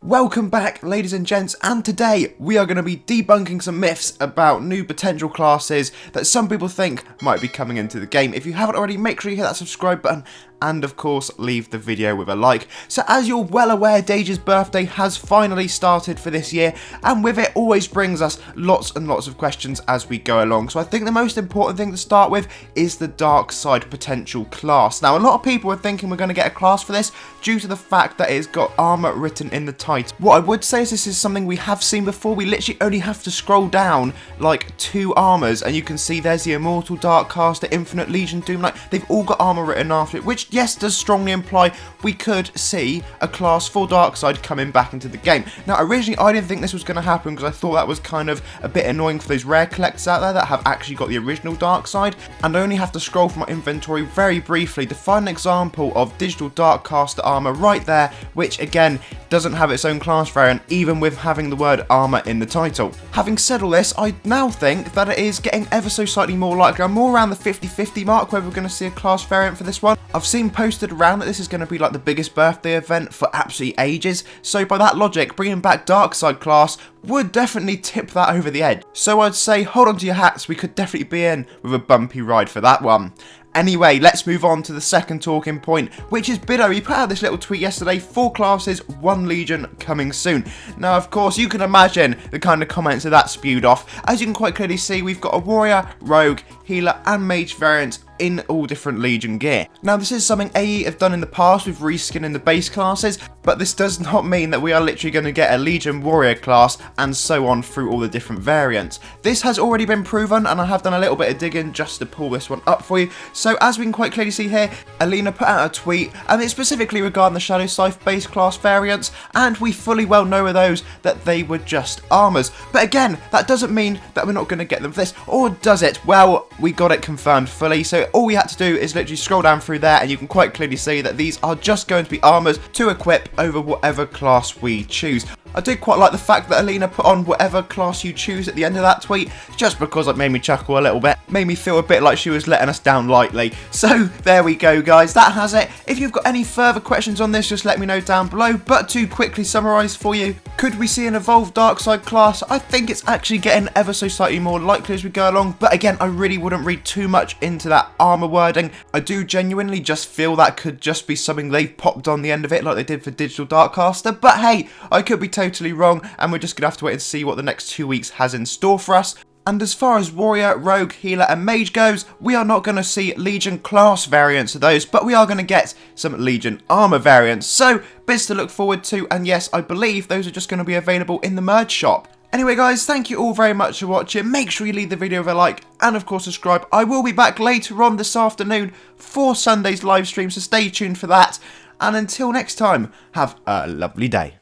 Welcome back, ladies and gents, and today we are going to be debunking some myths about new potential classes that some people think might be coming into the game. If you haven't already, make sure you hit that subscribe button and of course leave the video with a like. So as you're well aware, Dage's birthday has finally started for this year, and with it always brings us lots and lots of questions as we go along. So I think the most important thing to start with is the Darkside potential class. Now a lot of people are thinking we're going to get a class for this due to the fact that it's got armor written in the title. What I would say is this is something we have seen before. We literally only have to scroll down like 2 armors and you can see there's the Immortal, Darkcaster, Infinite, Legion, Doom Knight. They've all got armor written after it, which yes does strongly imply we could see a class for Darkside coming back into the game. Now originally I didn't think this was going to happen because I thought that was kind of a bit annoying for those rare collectors out there that have actually got the original Darkside, and I only have to scroll from my inventory very briefly to find an example of digital Darkcaster armor right there, which again doesn't have its own class variant even with having the word armor in the title. Having said all this, I now think that it is getting ever so slightly more likely. I'm more around the 50-50 mark whether we're going to see a class variant for this one. I've seen posted around that this is going to be like the biggest birthday event for absolutely ages, so by that logic bringing back Darkside class would definitely tip that over the edge. So I'd say hold on to your hats, we could definitely be in with a bumpy ride for that one. Anyway, let's move on to the second talking point, which is Biddo. He put out this little tweet yesterday: 4 classes, 1 Legion coming soon. Now, of course, you can imagine the kind of comments that spewed off. As you can quite clearly see, we've got a Warrior, Rogue, Healer and Mage variants in all different Legion gear. Now this is something AE have done in the past with reskinning the base classes, but this does not mean that we are literally going to get a Legion Warrior class and so on through all the different variants. This has already been proven and I have done a little bit of digging just to pull this one up for you. So as we can quite clearly see here, Alina put out a tweet and it's specifically regarding the Shadow Scythe base class variants, and we fully well know with those that they were just armors. But again, that doesn't mean that we're not going to get them for this, or does it? Well, we got it confirmed fully, so all we had to do is literally scroll down through there and you can quite clearly see that these are just going to be armors to equip over whatever class we choose. I did quite like the fact that Alina put on whatever class you choose at the end of that tweet, just because it made me chuckle a little bit. Made me feel a bit like she was letting us down lightly. So there we go guys, that has it. If you've got any further questions on this, just let me know down below. But to quickly summarise for you, could we see an evolved Darkside class? I think it's actually getting ever so slightly more likely as we go along, but again I really wouldn't read too much into that armour wording. I do genuinely just feel that could just be something they've popped on the end of it like they did for Digital Darkcaster, but hey, I could be totally wrong and we're just going to have to wait and see what the next 2 weeks has in store for us. And as far as Warrior, Rogue, Healer and Mage goes, we are not going to see Legion class variants of those, but we are going to get some Legion armour variants. So, bits to look forward to, and yes, I believe those are just going to be available in the merge shop. Anyway guys, thank you all very much for watching. Make sure you leave the video with a like and of course subscribe. I will be back later on this afternoon for Sunday's live stream, so stay tuned for that. And until next time, have a lovely day.